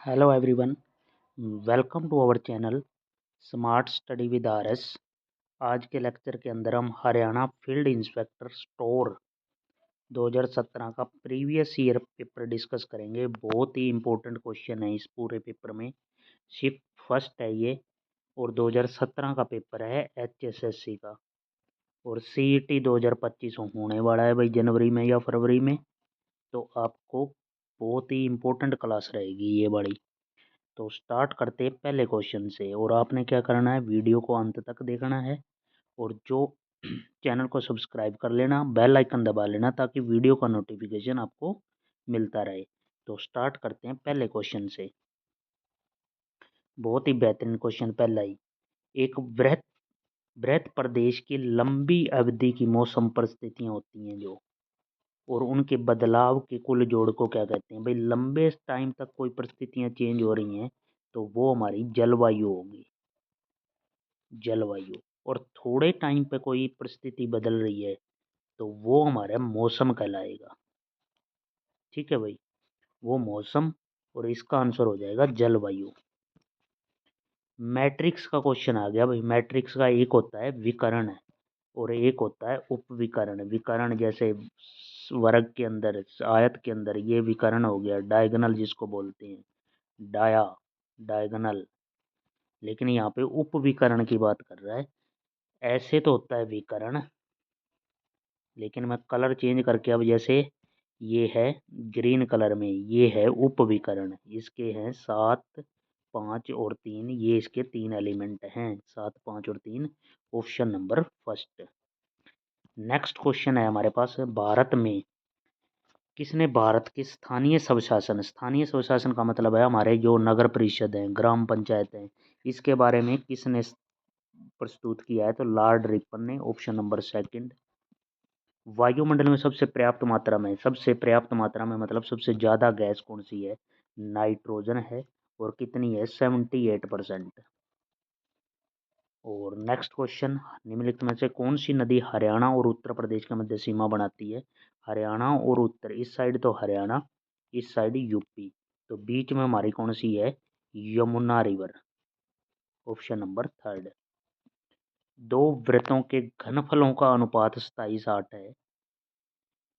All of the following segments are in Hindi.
Hello everyone, welcome to our channel smart study with RS. आज के लेक्चर के अंदर हम हरियाणा फील्ड इंस्पेक्टर स्टोर 2017 का प्रीवियस ईयर पेपर डिस्कस करेंगे। बहुत ही इम्पोर्टेंट क्वेश्चन है इस पूरे पेपर में। शिफ्ट फर्स्ट है ये और 2017 का पेपर है HSSC का। और CET 2025 होने वाला है भाई, जनवरी में या फरवरी में। तो आपको बहुत ही इम्पोर्टेंट क्लास रहेगी ये बड़ी। तो स्टार्ट करते हैं पहले क्वेश्चन से। और आपने क्या करना है, वीडियो को अंत तक देखना है और जो चैनल को सब्सक्राइब कर लेना, बेल आइकन दबा लेना ताकि वीडियो का नोटिफिकेशन आपको मिलता रहे। तो स्टार्ट करते हैं पहले क्वेश्चन से। बहुत ही बेहतरीन क्वेश्चन पहला ही। एक वृहत वृहत प्रदेश की लंबी अवधि की मौसम परिस्थितियां होती हैं जो, और उनके बदलाव के कुल जोड़ को क्या कहते हैं भाई। लंबे टाइम तक कोई परिस्थितियां चेंज हो रही हैं तो वो हमारी जलवायु होगी, जलवायु। और थोड़े टाइम पे कोई परिस्थिति बदल रही है तो वो हमारा मौसम कहलाएगा। ठीक है भाई, वो मौसम। और इसका आंसर हो जाएगा जलवायु। मैट्रिक्स का क्वेश्चन आ गया भाई। मैट्रिक्स का एक होता है विकर्ण और एक होता है उपविकर्ण। विकर्ण जैसे वर्ग के अंदर, आयत के अंदर, ये विकर्ण हो गया। डायगोनल जिसको बोलते हैं, डाया, डायगोनल। लेकिन यहाँ पे उपविकर्ण की बात कर रहा है। ऐसे तो होता है विकर्ण, लेकिन मैं कलर चेंज करके, अब जैसे ये है ग्रीन कलर में, ये है उपविकर्ण। इसके हैं 7, 5 और 3। ये इसके 3 एलिमेंट हैं, 7, 5 और 3। Option number first. Next question है हमारे पास। भारत में किसने भारत के स्थानीय स्वशासन, स्थानीय स्वशासन का मतलब है हमारे जो नगर परिषद हैं, ग्राम पंचायत हैं, इसके बारे में किसने प्रस्तुत किया है? तो लॉर्ड रिपन ने। Option number second. वायुमंडल में सबसे पर्याप्त मात्रा में, सबसे पर्याप्त मात्रा में मतलब सबसे ज़्यादा गैस कौन सी है? नाइट्रोजन है। और कितनी है? 78%। और नेक्स्ट क्वेश्चन, निम्नलिखित में से कौन सी नदी हरियाणा और उत्तर प्रदेश के मध्य सीमा बनाती है? हरियाणा और उत्तर, इस साइड तो हरियाणा, इस साइड यूपी, तो बीच में हमारी कौन सी है? Yamuna river. Option number third. दो वृत्तों के घनफलों का अनुपात 27-8 है,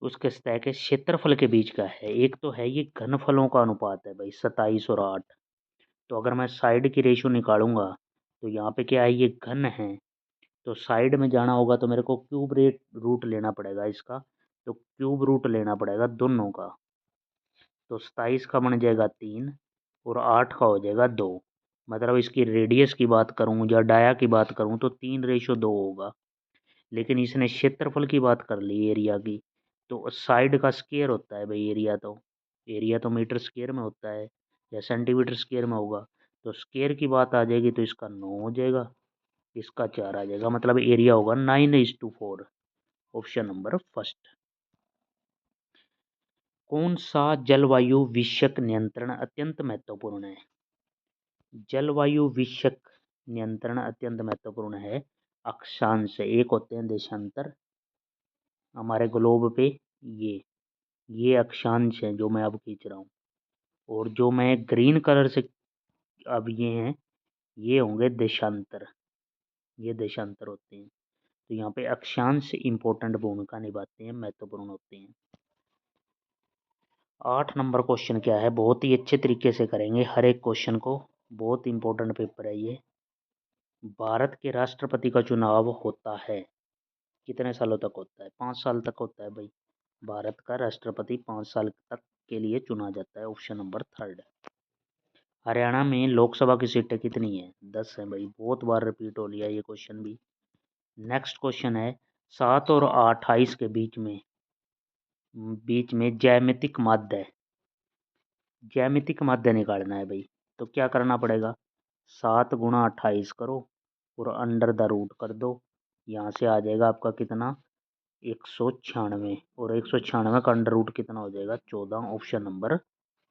उसके सतह के क्षेत्रफल के बीच का है। एक तो है ये घनफलों का अनुपात है भाई, 27 और 8। तो अगर मैं साइड की रेशियो निकालूंगा तो यहाँ पे क्या है, ये घन है, तो साइड में जाना होगा तो मेरे को क्यूब रेट रूट लेना पड़ेगा इसका। तो क्यूब रूट लेना पड़ेगा दोनों का। तो 27 का बन जाएगा 3 और 8 का हो जाएगा 2। मतलब इसकी रेडियस की बात करूँ या डाया की बात करूँ तो 3:2 होगा। लेकिन इसने क्षेत्रफल की बात कर ली, एरिया की। तो साइड का स्क्वायर होता है भाई एरिया। तो एरिया तो मीटर स्क्वायर में होता है या सेंटीमीटर स्क्वायर में होगा। तो स्क्वायर की बात आ जाएगी तो इसका 9 हो जाएगा, इसका 4 आ जाएगा। मतलब एरिया होगा 9:4। Option number first. कौन सा जलवायु विषयक नियंत्रण अत्यंत महत्वपूर्ण है? जलवायु विषयक नियंत्रण अत्यंत महत्वपूर्ण है। अक्षांश, एक होते हैं देशांतर हमारे ग्लोब पे, ये अक्षांश हैं जो मैं अब खींच रहा हूँ। और जो मैं ग्रीन कलर से अब ये हैं, ये होंगे देशांतर। ये देशांतर होते हैं। तो यहाँ पे अक्षांश इंपॉर्टेंट भूमिका निभाते हैं, महत्वपूर्ण होते हैं। 8 नंबर क्वेश्चन क्या है, बहुत ही अच्छे तरीके से करेंगे हर एक क्वेश्चन को। बहुत इंपॉर्टेंट पेपर है ये। भारत के राष्ट्रपति का चुनाव होता है कितने सालों तक होता है? 5 साल तक होता है भाई। भारत का राष्ट्रपति 5 साल तक के लिए चुना जाता है। Option number third. हरियाणा में लोकसभा की सीटें कितनी है? 10 है भाई। बहुत बार रिपीट हो लिया ये क्वेश्चन भी। नेक्स्ट क्वेश्चन है, 7 और 28 के बीच में ज्यामितिक माध्य निकालना है भाई। तो क्या करना पड़ेगा? 7 × 28 करो और अंडर द रूट कर दो। यहाँ से आ जाएगा आपका कितना? 196। और 196 का अंडर रूट कितना हो जाएगा? 14। ऑप्शन नंबर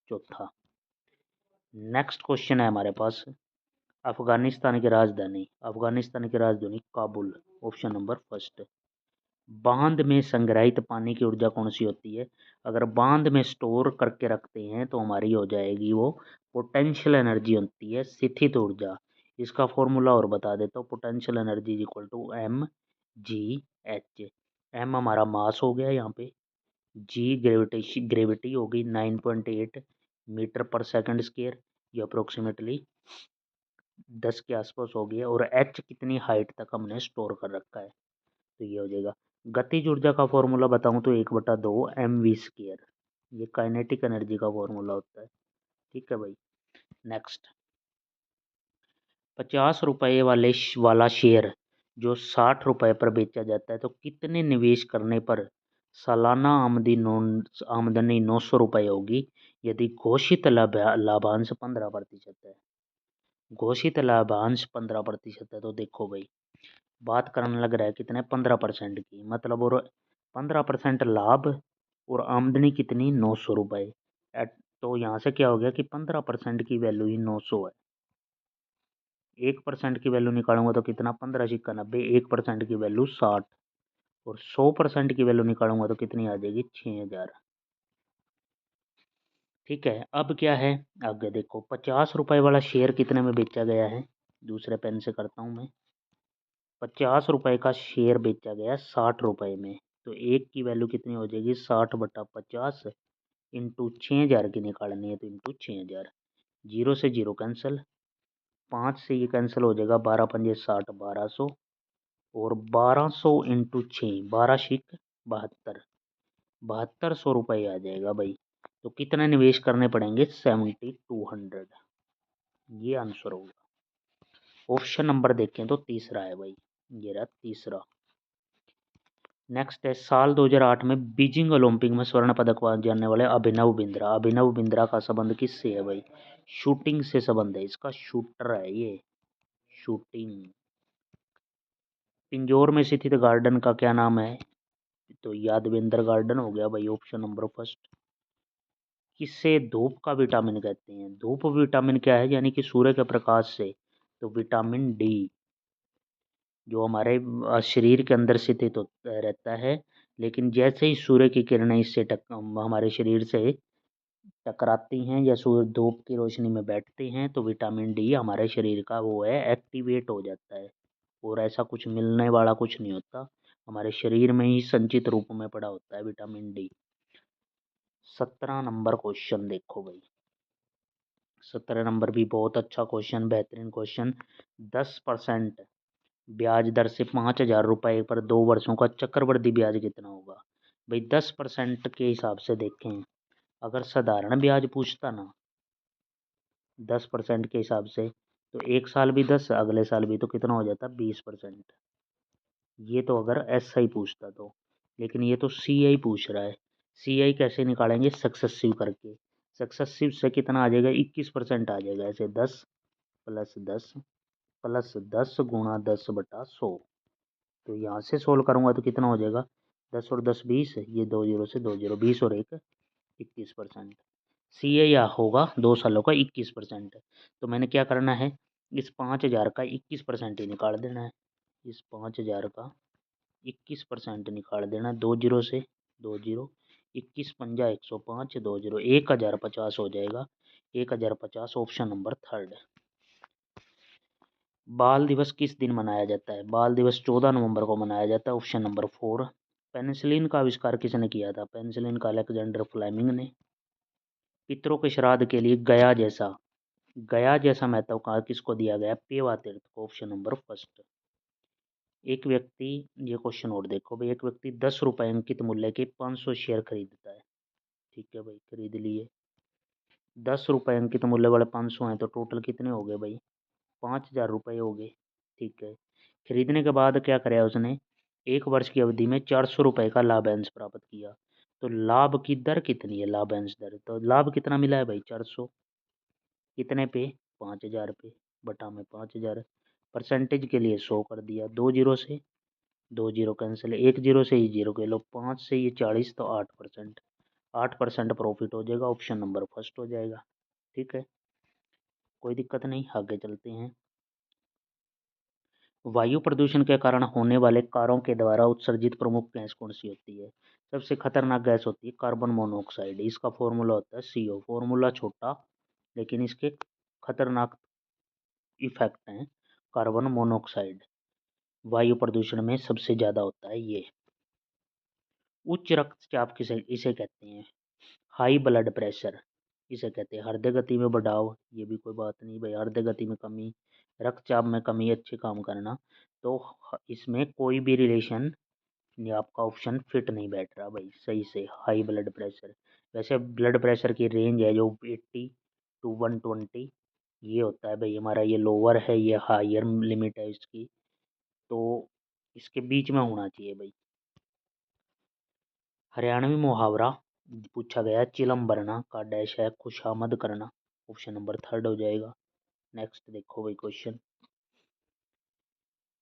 चौथा। नेक्स्ट क्वेश्चन है हमारे पास, अफगानिस्तान की राजधानी काबुल। Option number first. बांध में संग्रहित पानी की ऊर्जा कौन सी होती है? अगर बांध में स्टोर करके रखते हैं तो हमारी हो जाएगी वो पोटेंशियल एनर्जी होती है, स्थितिज ऊर्जा। इसका फॉर्मूला और बता देता हूँ। Potential energy is equal to mgh। m हमारा मास हो गया यहाँ पे, g ग्रेविटी होगी 9.8 मीटर पर सेकंड स्क्वायर, ये अप्रोक्सीमेटली 10 के आसपास हो गया, और h कितनी हाइट तक हमने स्टोर कर रखा है, तो ये हो जाएगा। गतिज ऊर्जा का फॉर्मूला बताऊं तो 1/2 mv², ये काइनेटिक एनर्जी का फॉर्मूला होता है। ठीक है भाई। नेक्स्ट, 50 रुपये वाला शेयर जो 60 रुपये पर बेचा जाता है तो कितने निवेश करने पर सालाना आमदनी 900 रुपये होगी यदि घोषित लाभांश 15% है। घोषित लाभांश 15% है, तो देखो भाई बात करने लग रहा है कितने 15% की, मतलब और 15% लाभ और आमदनी कितनी 900 रुपये। तो यहाँ से क्या हो गया कि 15% की वैल्यू ही 900 है। 1% की वैल्यू निकालूंगा तो कितना 15×90, 1% की वैल्यू 60, और 100% की वैल्यू निकालूंगा तो कितनी आ जाएगी 6000। ठीक है, अब क्या है आगे देखो, 50 रुपये वाला शेयर कितने में बेचा गया है, दूसरे पेन से करता हूँ मैं। 50 रुपये का शेयर बेचा गया 60 रुपये में, तो एक की वैल्यू कितनी हो जाएगी 60/50 इंटू 6000 की निकालनी है, तो इंटू 6000। जीरो से जीरो कैंसिल, 5 से ये कैंसिल हो जाएगा, 12×5 = 60, 1200, और 1200 इंटू 6, 12×6 = 72, 7200 रुपये आ जाएगा भाई। तो कितने निवेश करने पड़ेंगे 7200, ये आंसर होगा। ऑप्शन नंबर देखें तो तीसरा है भाई, ये रहा तीसरा। नेक्स्ट है, साल 2008 में बीजिंग ओलंपिक में स्वर्ण पदक पाने वाले अभिनव बिंद्रा। अभिनव बिंद्रा का संबंध किससे है भाई? शूटिंग से संबंध है इसका, शूटर है ये, शूटिंग। पिंजौर में स्थित गार्डन का क्या नाम है? तो यादवेंद्र गार्डन हो गया भाई, ऑप्शन नंबर फर्स्ट। किससे धूप का विटामिन कहते हैं? धूप विटामिन क्या है, यानी कि सूर्य के प्रकाश से, तो विटामिन डी जो हमारे शरीर के अंदर स्थित रहता है, लेकिन जैसे ही सूर्य की किरणें इससे हमारे शरीर से टकराती हैं या सूर्य धूप की रोशनी में बैठते हैं तो विटामिन डी हमारे शरीर का वो है एक्टिवेट हो जाता है, और ऐसा कुछ मिलने वाला कुछ नहीं होता, हमारे शरीर में ही संचित रूप में पड़ा होता है विटामिन डी। 17 नंबर क्वेश्चन देखो भाई, 17 नंबर भी बहुत अच्छा क्वेश्चन, बेहतरीन क्वेश्चन। 10% ब्याज दर से 5000 रुपये पर 2 वर्षों का चक्रवृद्धि ब्याज कितना होगा? भाई 10% के हिसाब से देखें, अगर साधारण ब्याज पूछता ना 10% के हिसाब से, तो एक साल भी 10, अगले साल भी, तो कितना हो जाता 20%। ये तो अगर SI पूछता तो, लेकिन ये तो CI पूछ रहा है। CI कैसे निकालेंगे? सक्सेसिव करके। सक्सेसिव से कितना आ जाएगा 21% आ जाएगा, ऐसे 10 + 10 + 10 × 10/100। तो यहाँ से सोल्व करूँगा तो कितना हो जाएगा 10 और 10 20, ये 2 जीरो से 2 जीरो, 20 और 1 21%। CI होगा 2 सालों का 21%। तो मैंने क्या करना है, इस 5000 का 21% ही निकाल देना है। इस 5000 का 21% निकाल देना, 2 जीरो से 2 जीरो, 21×5 = 105, 2 जीरो 1050 हो जाएगा, 1050, ऑप्शन नंबर थर्ड। बाल दिवस किस दिन मनाया जाता है? बाल दिवस 14 नवंबर को मनाया जाता है, ऑप्शन नंबर 4। पेनिसिलिन का आविष्कार किसने किया था? पेनिसिलिन का अलेक्जेंडर फ्लेमिंग ने। पितरों के श्राद्ध के लिए गया जैसा महत्व का किसको दिया गया? पेवा तीर्थ को, ऑप्शन नंबर फर्स्ट। एक व्यक्ति, ये क्वेश्चन और देखो भाई, एक व्यक्ति 10 रुपये अंकित मूल्य के 500 शेयर खरीदता है। ठीक है भाई, खरीद लिए। 10 रुपये अंकित मूल्य वाले 500 हैं, तो टोटल कितने हो गए भाई 5000 रुपये हो गए। ठीक है, खरीदने के बाद क्या कराया उसने, 1 वर्ष की अवधि में 400 रुपये का लाभांश प्राप्त किया। तो लाभ की दर कितनी है, लाभांश दर, तो लाभ कितना मिला है भाई 400, कितने पे 5000 पे, बटा में 5000, परसेंटेज के लिए 100 कर दिया, 2 जीरो से 2 जीरो कैंसिल, 1 जीरो से ही जीरो के लो, 5 से ये 40, तो 8%, 8% प्रॉफिट हो जाएगा, ऑप्शन नंबर फर्स्ट हो जाएगा। ठीक है, कोई दिक्कत नहीं, आगे चलते हैं। वायु प्रदूषण के कारण होने वाले कारों के द्वारा उत्सर्जित प्रमुख गैस कौन सी होती है? सबसे खतरनाक गैस होती है कार्बन मोनोऑक्साइड। इसका फॉर्मूला होता है CO। फॉर्मूला छोटा लेकिन इसके खतरनाक इफेक्ट हैं। कार्बन मोनोऑक्साइड वायु प्रदूषण में सबसे ज़्यादा होता है ये। उच्च रक्तचाप किसे इसे कहते हैं? हाई ब्लड प्रेशर इसे कहते हैं। हृदय गति में बढ़ाव, ये भी कोई बात नहीं भाई। हृदय गति में कमी, रक्तचाप में कमी, अच्छे काम करना, तो इसमें कोई भी रिलेशन, ये आपका ऑप्शन फिट नहीं बैठ रहा भाई सही से। हाई ब्लड प्रेशर, वैसे ब्लड प्रेशर की रेंज है जो 80 to 120 ये होता है भाई हमारा। ये लोअर है, ये हायर लिमिट है इसकी, तो इसके बीच में होना चाहिए भाई। हरियाणवी मुहावरा पूछा गया, चिलम भरना का डैश है खुशामद करना। ऑप्शन नंबर 3 हो जाएगा। नेक्स्ट देखो भाई क्वेश्चन।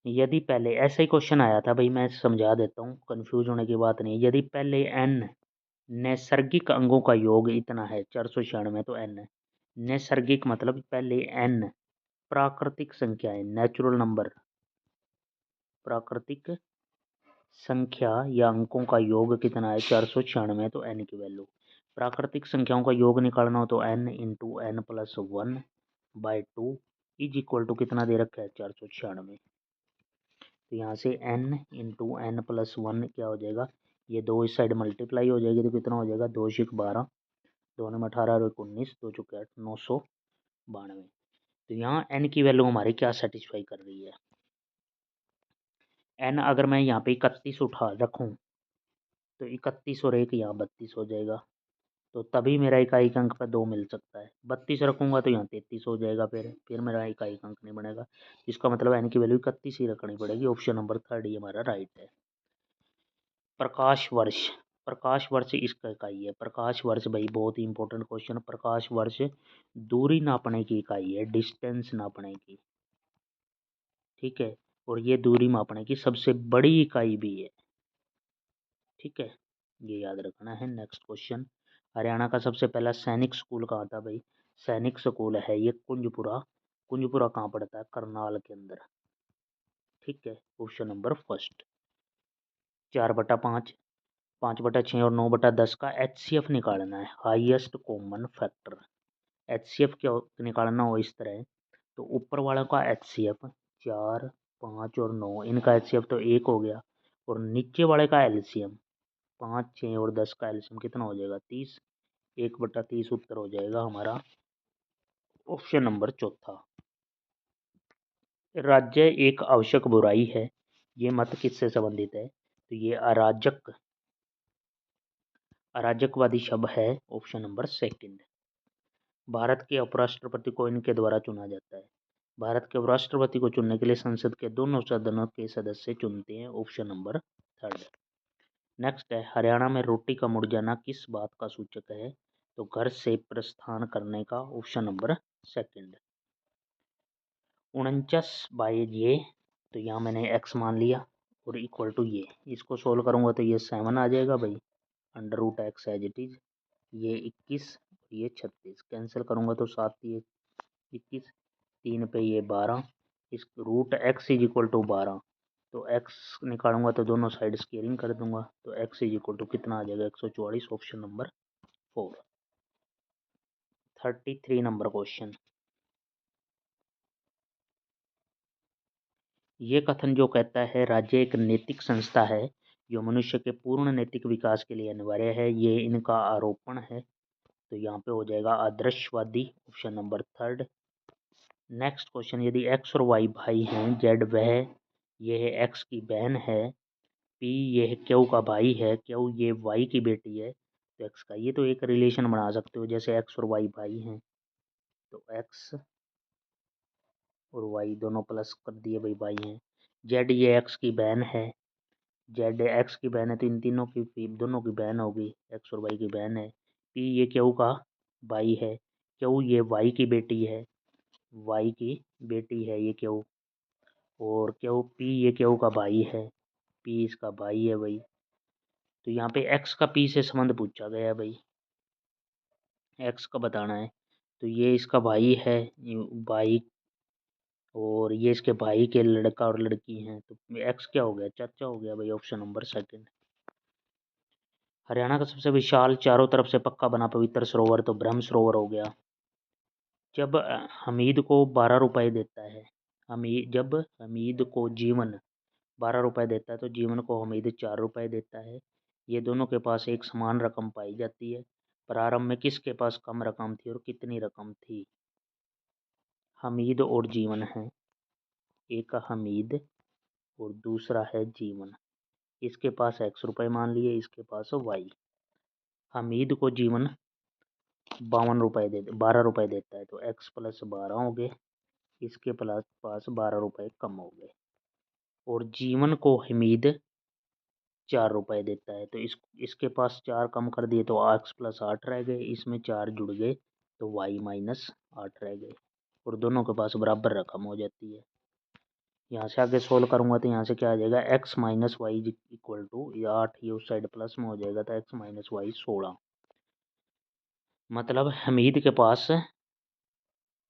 यदि पहले ऐसा ही क्वेश्चन आया था भाई, मैं समझा देता हूँ, कंफ्यूज होने की बात नहीं। यदि पहले n नैसर्गिक अंगों का योग इतना है 496, तो n है नैसर्गिक मतलब पहले n प्राकृतिक संख्या है, नेचुरल नंबर, प्राकृतिक संख्या या अंकों का योग कितना है 496, तो n की वैल्यू। प्राकृतिक संख्याओं का योग निकालना हो तो n into n plus 1/2 is equal to कितना दे रखा है 496। तो यहाँ से n इंटू एन प्लस 1 क्या हो जाएगा, ये 2 इस साइड मल्टीप्लाई हो जाएगी तो कितना हो जाएगा 2 × 12, 2 में 18 और 19, 2 चौके 8, 992। तो यहाँ n की वैल्यू हमारी क्या सेटिस्फाई कर रही है? n अगर मैं यहाँ पे 31 उठा रखूँ तो 31 और 1 यहाँ 32 हो जाएगा, तो तभी मेरा इकाई अंक पर 2 मिल सकता है। 32 रखूँगा तो यहाँ 33 हो जाएगा, फिर मेरा इकाई अंक नहीं बनेगा। इसका मतलब n की वैल्यू 31 ही रखनी पड़ेगी। ऑप्शन नंबर 3 ही हमारा राइट है। प्रकाश वर्ष, प्रकाश वर्ष इसका इकाई है। प्रकाश वर्ष भाई बहुत ही इंपॉर्टेंट क्वेश्चन। प्रकाश वर्ष दूरी नापने की इकाई है, डिस्टेंस नापने की, ठीक है, और ये दूरी मापने की सबसे बड़ी इकाई भी है, ठीक है, ये याद रखना है। Next question. हरियाणा का सबसे पहला सैनिक स्कूल कहाँ था भाई? सैनिक स्कूल है ये कुंजपुरा। कुंजपुरा कहाँ पड़ता है? करनाल के अंदर, ठीक है। Option number first. 4/5, 5/6 और 9/10 का HCF निकालना है, हाईएस्ट कॉमन फैक्टर। HCF क्या निकालना हो इस तरह, तो ऊपर वाला का HCF 4, 5 और 9, इनका HCF तो 1 हो गया, और नीचे वाले का LCM 5, 6 और 10 का LCM कितना हो जाएगा 30, 1/30 उत्तर हो जाएगा हमारा ऑप्शन नंबर चौथा। राज्य एक आवश्यक बुराई है, ये मत किससे संबंधित है? तो ये अराजकवादी शब्द है। Option number second. भारत के उपराष्ट्रपति को इनके द्वारा चुना जाता है। भारत के उपराष्ट्रपति को चुनने के लिए संसद के दोनों सदनों के सदस्य चुनते हैं। Option number 3। नेक्स्ट है, हरियाणा में रोटी का मुड़ जाना किस बात का सूचक है? तो घर से प्रस्थान करने का। Option number 2। 49/ये, तो यहाँ मैंने x मान लिया और इक्वल टू ये, इसको सोल्व करूँगा तो ये 7 आ जाएगा भाई, √x एज इट इज। ये 21, ये 36, कैंसिल करूँगा तो 7 ये 21, 3 पे ये 12, इस √x इज इक्वल टू 12, तो x निकालूंगा तो दोनों साइड स्केयरिंग कर दूंगा, तो x इज इक्वल टू कितना आ जाएगा 144। Option number 4। 33 number question. ये कथन जो कहता है राज्य एक नैतिक संस्था है जो मनुष्य के पूर्ण नैतिक विकास के लिए अनिवार्य है, ये इनका आरोपण है, तो यहाँ पे हो जाएगा आदर्शवादी। Option number 3। Next question. यदि x और y भाई हैं, z वह यह x की बहन है, p यह q का भाई है, q ये y की बेटी है, तो x का, ये तो एक रिलेशन बना सकते हो, जैसे x और y भाई हैं तो x और y दोनों प्लस कर दिए भाई, भाई हैं। z ये x की बहन है, जेड एक्स की बहन है तो इन तीनों की दोनों की बहन होगी, एक्स और वाई की बहन है। पी ये क्यू का भाई है, क्यू ये वाई की बेटी है, वाई की बेटी है ये क्यू, और क्यू पी ये क्यू का भाई है, पी इसका भाई है भाई। तो यहाँ पे एक्स का पी से संबंध पूछा गया है भाई, एक्स का बताना है, तो ये इसका भाई है, भाई और ये इसके भाई के लड़का और लड़की हैं, तो एक्स क्या हो गया, चाचा हो गया भाई, ऑप्शन नंबर सेकंड। हरियाणा का सबसे विशाल चारों तरफ से पक्का बना पवित्र सरोवर तो ब्रह्म सरोवर हो गया। जब हमीद को 12 रुपए देता है, जब हमीद को जीवन 12 रुपए देता है तो जीवन को हमीद 4 रुपए देता है। ये दोनों के पास एक समान रकम पाई जाती है। प्रारंभ में किसके पास कम रकम थी और कितनी रकम थी? हमीद और जीवन है, एक हमीद और दूसरा है जीवन। इसके पास x रुपए मान लिए, इसके पास y। हमीद को जीवन 12 रुपए देता है तो x प्लस 12 हो गए, इसके पास 12 रुपए कम हो गए। और जीवन को हमीद 4 रुपए देता है तो इसके पास 4 कम कर दिए तो x प्लस 8 रह गए, इसमें 4 जुड़ गए तो y माइनस 8 रह गए और दोनों के पास बराबर रकम हो जाती है। यहाँ से आगे सोल्व करूंगा तो यहाँ से क्या आ जाएगा, x minus y equal to, या 8 ये उस साइड प्लस में हो जाएगा तो x माइनस वाई 16। मतलब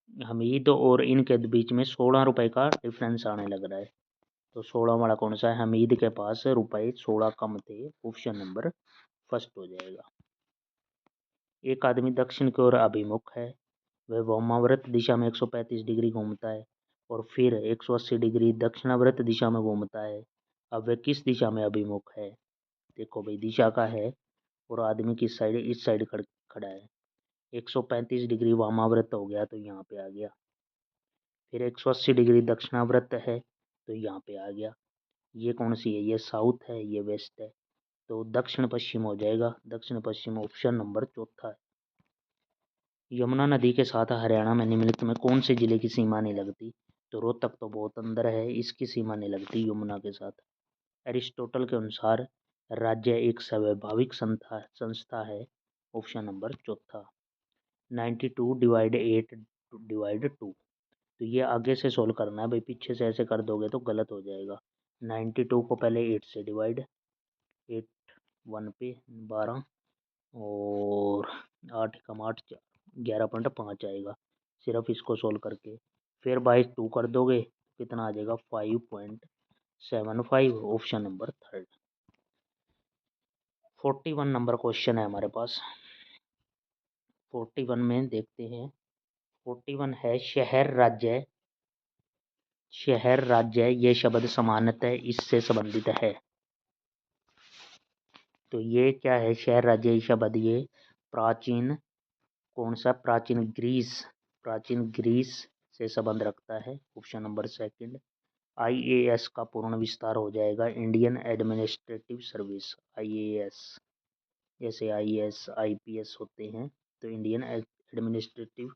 हमीद और इनके बीच में 16 रुपए का डिफरेंस आने लग रहा है। तो 16 वाला कौन सा है? हमीद के पास रुपए 16 कम थे, ऑप्शन नंबर फर्स्ट हो जाएगा। एक आदमी दक्षिण की ओर अभिमुख है, वह वामाव्रत दिशा में 135 डिग्री घूमता है और फिर 180 डिग्री दक्षिणाव्रत दिशा में घूमता है। अब वह किस दिशा में अभिमुख है? देखो भाई, दिशा का है और आदमी किस साइड, इस साइड खड़ा है। 135 डिग्री वामाव्रत हो गया तो यहाँ पे आ गया, फिर 180 डिग्री दक्षिणाव्रत है तो यहाँ पे आ गया। ये कौन सी है? ये साउथ है, ये वेस्ट है, तो दक्षिण पश्चिम हो जाएगा। दक्षिण पश्चिम ऑप्शन नंबर चौथा है। यमुना नदी के साथ हरियाणा में निम्नलिखित में कौन से जिले की सीमा नहीं लगती? तो रोहतक तो बहुत अंदर है, इसकी सीमा नहीं लगती यमुना के साथ। एरिस्टोटल के अनुसार राज्य एक स्वैभाविक संस्था है, ऑप्शन नंबर चौथा। 92 डिवाइड 8 डिवाइड 2, तो ये आगे से सोल्व करना है भाई, पीछे से ऐसे कर दोगे तो गलत हो जाएगा। 92 को पहले 8 से डिवाइड, 8 1 पे 12 और 8 कम 8 11.5 आएगा सिर्फ इसको सोल्व करके। फिर बाई 2 कर दोगे कितना आ जाएगा? 5.75, option number third. 41 number question है हमारे पास। 41 में देखते हैं, 41 है शहर राज्य। शहर राज्य ये शब्द समानतः इससे संबंधित है। तो ये क्या है? शहर राज्य ये शब्द ये प्राचीन, कौन सा? प्राचीन ग्रीस से संबंध रखता है, ऑप्शन नंबर सेकंड। IAS का पूर्ण विस्तार हो जाएगा इंडियन एडमिनिस्ट्रेटिव सर्विस, IAS। जैसे IAS IPS होते हैं तो Indian administrative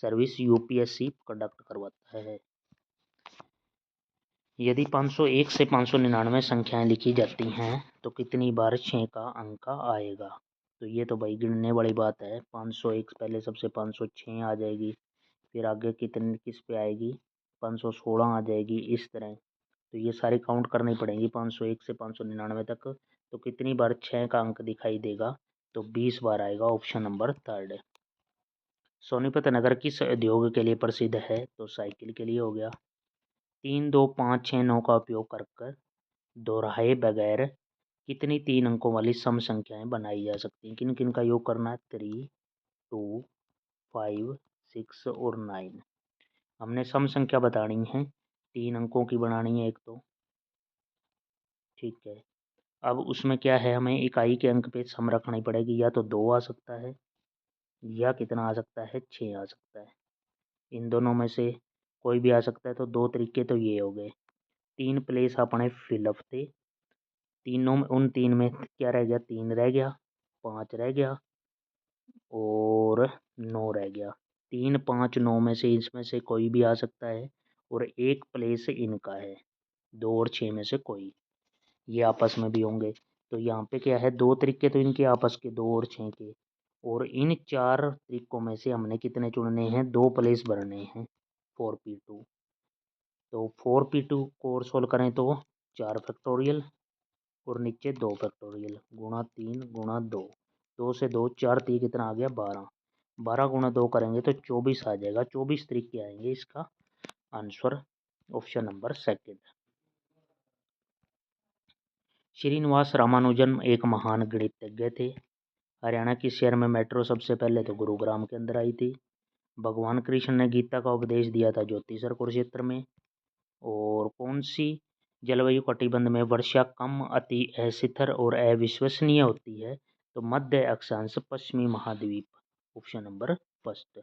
service UPSC conduct करवाता है। यदि 501 से 599 संख्याएं लिखी जाती हैं तो कितनी बार 6 का अंक आएगा? तो ये तो भाई गिनने वाली बात है। 501 पहले सबसे 506 आ जाएगी, फिर आगे कितनी किस पे आएगी? 516 आ जाएगी, इस तरह। तो ये सारी काउंट करनी पड़ेगी 501 से 599 तक। तो कितनी बार 6 का अंक दिखाई देगा? तो 20 बार आएगा, ऑप्शन नंबर थर्ड। सोनीपत नगर किस उद्योग के लिए प्रसिद्ध है? तो साइकिल के लिए हो गया। 3 2 5 6 9 का उपयोग कर दोहराए बगैर कितनी 3 अंकों वाली सम संख्याएं बनाई जा सकती हैं? किन किन का योग करना है? 3 2 5 6 और 9। हमने सम संख्या बतानी है, 3 अंकों की बनानी है एक तो, ठीक है। अब उसमें क्या है, हमें इकाई के अंक पे सम रखनी पड़ेगी, या तो 2 आ सकता है या कितना आ सकता है, 6 आ सकता है। इन दोनों में से कोई भी आ सकता है, तो 2 तरीके तो ये हो गए। 3 प्लेस अपने फिलअप थे, तीनों में, उन 3 में क्या रह गया? 3 रह गया, 5 रह गया और 9 रह गया। 3 5 9 में से इसमें से कोई भी आ सकता है और एक प्लेस इनका है, 2 और 6 में से कोई, ये आपस में भी होंगे। तो यहाँ पे क्या है, 2 तरीके तो इनके आपस के, 2 और 6 के, और इन 4 तरीकों में से हमने कितने चुनने हैं? 2 प्लेस भरने हैं, 4p2। तो 4p2 को और सोल्व करें तो 4 फैक्टोरियल और नीचे 2 फैक्टोरियल गुणा 3 गुणा 2, 2 से 2 4 3 कितना आ गया? 12। 12 गुणा 2 करेंगे तो 24 आ जाएगा। 24 तरीके आएंगे इसका answer. Option number second. Srinivasa Ramanujan एक महान गणितज्ञ थे। हरियाणा किस शहर में मेट्रो सबसे पहले तो गुरुग्राम के अंदर आई थी। भगवान कृष्ण ने गीता का उपदेश दिया था ज्योतिषर कुरुक्षेत्र में। और कौन सी जलवायु कटिबंध में वर्षा कम, अति अशिथिर और अविश्वसनीय होती है? तो मध्य अक्षांश, पश्चिमी महाद्वीप। Option number first.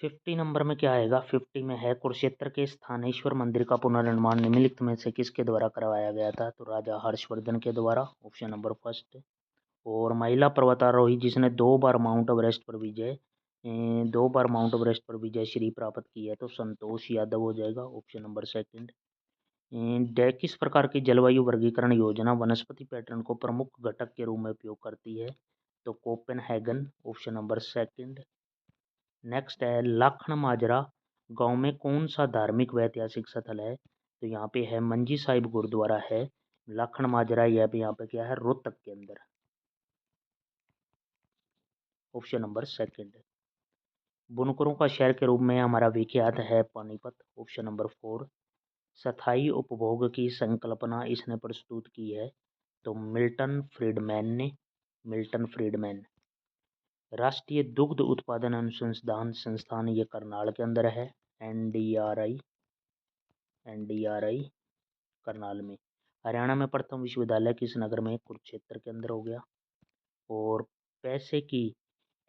50 नंबर में क्या आएगा? 50 में है कुरुक्षेत्र के स्थानेश्वर मंदिर का पुनर्निर्माण निम्नलिखित में से किसके द्वारा करवाया गया था? तो राजा हर्षवर्धन के द्वारा। Option number first. और महिला पर्वतारोही जिसने 2 बार माउंट एवरेस्ट पर विजय 2 बार माउंट एवरेस्ट पर विजय श्री प्राप्त की है तो संतोष यादव हो जाएगा। Option number second. किस प्रकार की जलवायु वर्गीकरण योजना वनस्पति पैटर्न को प्रमुख घटक के रूप में उपयोग करती है? तो Copenhagen. Option number second. Next है लाखन माजरा गांव में कौन सा धार्मिक व ऐतिहासिक स्थल है? तो यहाँ पे है मंजी साहिब गुरुद्वारा है लाखन माजरा। यह यहाँ पे क्या है? रोहतक के अंदर। Option number second. बुनकरों का शहर के रूप में हमारा विख्यात है पानीपत। Option number 4। स्थायी उपभोग की संकल्पना इसने प्रस्तुत की है? तो मिल्टन फ्रीडमैन ने। Milton Friedman. राष्ट्रीय दुग्ध उत्पादन अनुसंधान संस्थान ये करनाल के अंदर है। एनडीआरआई। एनडीआरआई करनाल में। हरियाणा में प्रथम विश्वविद्यालय किस नगर में? कुरुक्षेत्र के अंदर हो गया। और पैसे की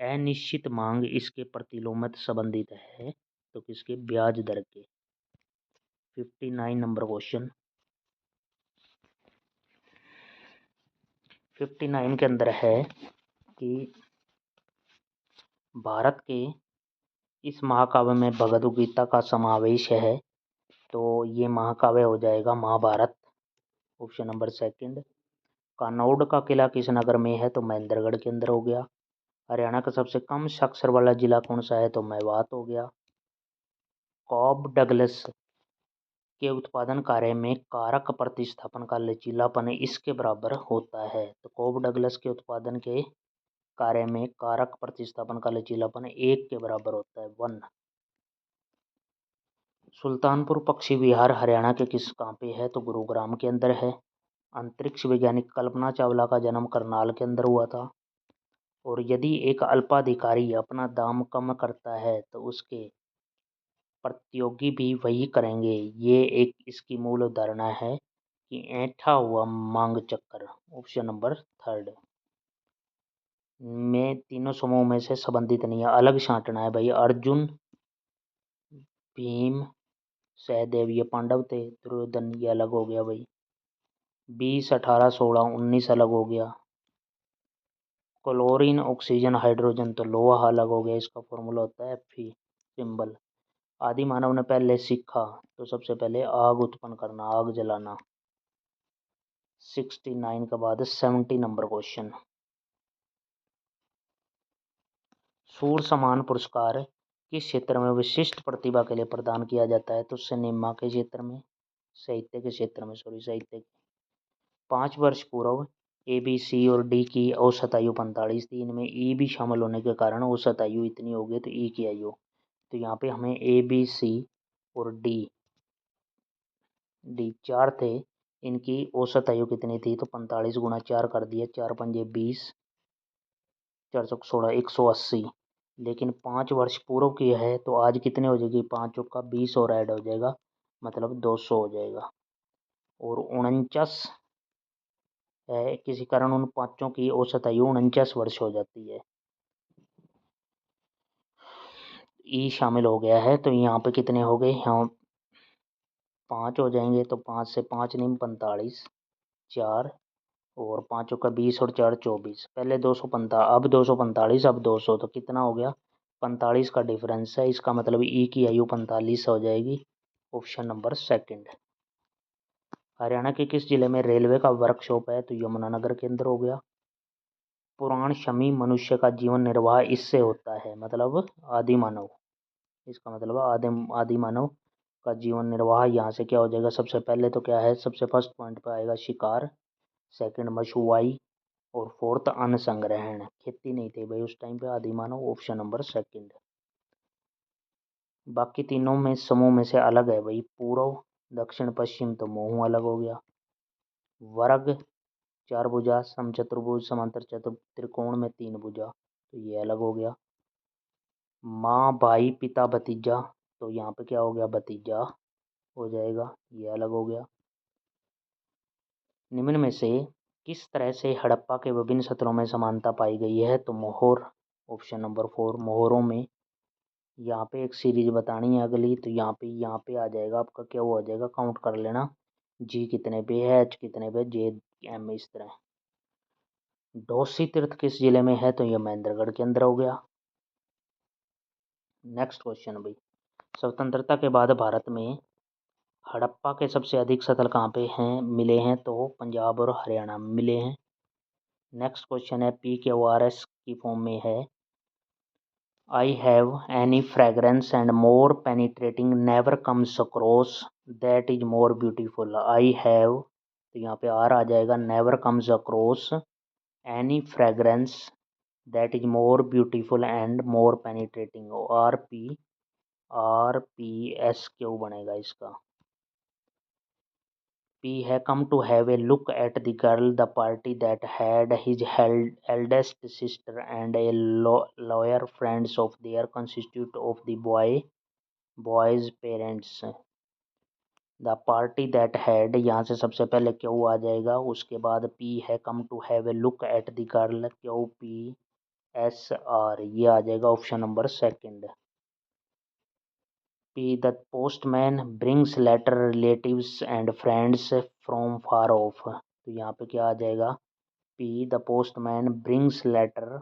अनिश्चित मांग इसके प्रतिलोम संबंधित है? तो किसके? ब्याज दर के। 59 नंबर क्वेश्चन। 59 के अंदर है कि भारत के इस महाकाव्य में भगवद गीता का समावेश है? तो ये महाकाव्य हो जाएगा Mahabharata. Option number second. Kanod का किला किस नगर में है? तो महेंद्रगढ़ के अंदर हो गया। हरियाणा का सबसे कम साक्षर वाला जिला कौन सा है? तो मेवात हो गया। कॉब डगलस के उत्पादन कार्य में कारक प्रतिस्थापन का लचीलापन इसके बराबर होता है? तो कॉब डगलस के उत्पादन के कार्य में कारक प्रतिस्थापन का लचीलापन 1 के बराबर होता है, 1। सुल्तानपुर पक्षी विहार हरियाणा के किस कहाँ पे है? तो गुरुग्राम के अंदर है। अंतरिक्ष वैज्ञानिक कल्पना चावला का जन्म करनाल के अंदर हुआ था। और यदि एक अल्पाधिकारी अपना दाम कम करता है तो उसके प्रतियोगी भी वही करेंगे। ये एक इसकी मूल अवधारणा है कि ऐंठा हुआ मांग चक्कर। Option number third. में तीनों समूह में से संबंधित नहीं है, अलग छांटना है भाई। अर्जुन, भीम, सहदेव ये पांडव थे। दुर्योधन ये अलग हो गया भाई। 20, 18, 16, 19 अलग हो गया। क्लोरीन, ऑक्सीजन, हाइड्रोजन तो लोहा अलग हो गया। इसका फॉर्मूला होता है Fe सिंबल। आदि मानव ने पहले सीखा तो सबसे पहले आग उत्पन्न करना, आग जलाना। 69 के बाद 70 नंबर क्वेश्चन। सूर सम्मान पुरस्कार किस क्षेत्र में विशिष्ट प्रतिभा के लिए प्रदान किया जाता है? तो सिनेमा के क्षेत्र में, साहित्य के क्षेत्र में, सॉरी साहित्य के। 5 वर्ष पूर्व ए, बी, सी और डी की औसत आयु 45 थी। इनमें ई भी शामिल होने के कारण औसत आयु इतनी हो गई तो ई की आयु। तो यहाँ पे हमें ए, बी, सी और डी डी 4 थे। इनकी औसत आयु कितनी थी? तो 45 गुणा 4 कर दिया, 4 पंजे 20, 4 चौक 16, 180। लेकिन 5 वर्ष पूर्व की है तो आज कितने हो जाएगी? 5 चौका 20 और ऐड हो जाएगा, मतलब 200 हो जाएगा। और 49 है, किसी कारण उन पाँचों की औसत आयु 49 वर्ष हो जाती है। ई शामिल हो गया है तो यहाँ पे कितने हो गए? यहाँ 5 हो जाएंगे तो 5 से 5 नहीं 45, 4 और 5 का 20 और 4 24। पहले 245, अब 245, अब 200 तो कितना हो गया? 45 का डिफरेंस है। इसका मतलब ई की आयु 45 हो जाएगी। Option number second. हरियाणा के किस जिले में रेलवे का वर्कशॉप है? तो यमुनानगर के अंदर हो गया। पुराण शमी मनुष्य का जीवन निर्वाह इससे होता है, मतलब आदि मानव। इसका मतलब आदि मानव का जीवन निर्वाह यहाँ से क्या हो जाएगा? सबसे पहले तो क्या है? सबसे फर्स्ट पॉइंट पे आएगा शिकार, सेकंड मछुआई और फोर्थ अन्न संग्रहण। खेती नहीं थी भाई उस टाइम पे, आदि मानव। Option number second. बाकी तीनों में समूह में से अलग है भाई, पूर्व दक्षिण पश्चिम तो मुँह अलग हो गया। वर्ग चार भुजा, समचतुर्भुज, समांतर त्रिकोण में तीन भुजा, तो ये अलग हो गया। माँ भाई पिता भतीजा, तो यहाँ पे क्या हो गया, भतीजा हो जाएगा, ये अलग हो गया। निम्न में से किस तरह से हड़प्पा के विभिन्न सत्रों में समानता पाई गई है, तो मोहर, ऑप्शन नंबर 4, मोहरों में। यहाँ पे एक सीरीज बतानी है अगली, तो यहाँ पे आ जाएगा आपका, क्या वो आ जाएगा, काउंट कर लेना, जी कितने पे है, एच कितने पे, जे एम, इस तरह। डोसी तीर्थ किस जिले में है, तो ये महेंद्रगढ़ के अंदर हो गया। नेक्स्ट क्वेश्चन भाई, स्वतंत्रता के बाद भारत में हड़प्पा के सबसे अधिक स्थल कहाँ पे हैं मिले हैं, तो पंजाब और हरियाणा में मिले हैं। नेक्स्ट क्वेश्चन है, PQRS की फॉर्म में है, I have any fragrance and more penetrating never comes across that is more beautiful. I have, तो यहाँ पे R आ जाएगा, never comes across any fragrance that is more beautiful and more penetrating, RPS क्यों बनेगा इसका। P है, come to have a look at the girl, the party that had his eldest sister and a lawyer friends of their consisted of the boy's parents. The party that had, यहाँ से सबसे पहले क्यू आ जाएगा, उसके बाद पी है, come to have a look at the girl, QPSR, ये आ जाएगा option number 2। P, the postman brings letter relatives and friends from far off, तो यहाँ पे क्या आ जाएगा, P, the postman brings letter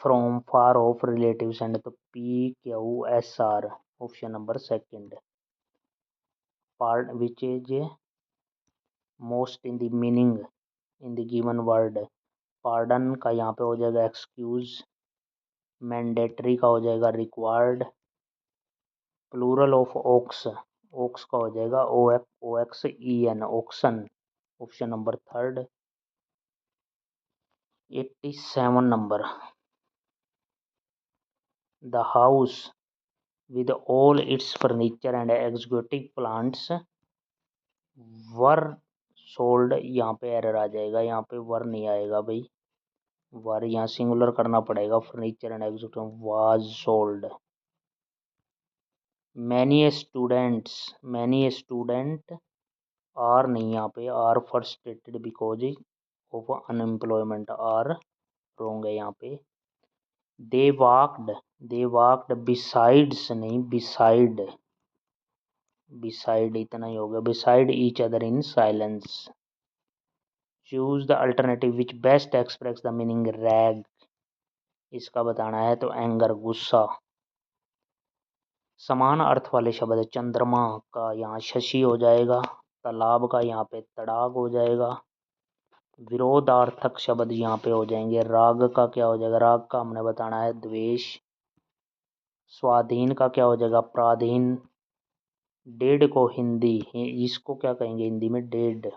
from far off relatives and, तो PQSR, option number 2। Part which is most in the meaning in the given word, pardon का यहाँ पे हो जाएगा एक्सक्यूज, मैंडेटरी का हो जाएगा required, plural of ox, ox का हो जाएगा OXEN, oxen, option number 3। 87 number, the house with all its furniture and exotic plants were sold, यहाँ पे एरर आ जाएगा, यहाँ पे वर नहीं आएगा भाई, वर यहाँ सिंगुलर करना पड़ेगा, furniture and executive was sold. Many student are नहीं, यहाँ पे are first stated because of unemployment, are wrong है यहाँ पे। दे वाक्ड बिसाइड्स नहीं, बिसाइड इतना ही हो गया, beside each other in silence. Choose the alternative which best express the meaning rag, इसका बताना है, तो एंगर, गुस्सा। समान अर्थ वाले शब्द, चंद्रमा का यहाँ शशि हो जाएगा, तालाब का यहाँ पे तड़ाग हो जाएगा, विरोधार्थक शब्द यहाँ पे हो जाएंगे, राग का क्या हो जाएगा, राग का हमने बताना है द्वेष, स्वाधीन का क्या हो जाएगा, प्राधीन, डेड को हिंदी, इसको क्या कहेंगे हिंदी में, डेड।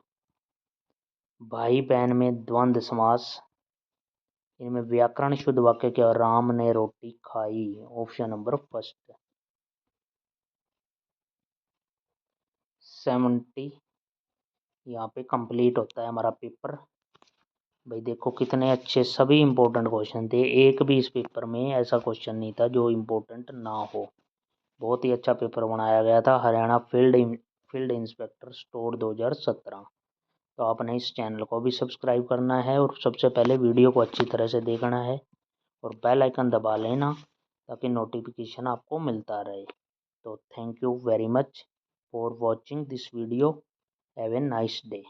भाई बहन में द्वंद्व समास, इनमें व्याकरण शुद्ध वाक्य क्या, राम ने रोटी खाई, ऑप्शन नंबर 1। 70 यहाँ पे कंप्लीट होता है हमारा पेपर। भाई देखो कितने अच्छे सभी इम्पोर्टेंट क्वेश्चन थे, एक भी इस पेपर में ऐसा क्वेश्चन नहीं था जो इम्पोर्टेंट ना हो। बहुत ही अच्छा पेपर बनाया गया था, हरियाणा फील्ड इंस्पेक्टर स्टोर 2017। तो आपने इस चैनल को भी सब्सक्राइब करना है और सबसे पहले वीडियो को अच्छी तरह से देखना है और बेल आइकन दबा लेना ताकि नोटिफिकेशन आपको मिलता रहे। तो thank you very much for watching this video, have a nice day.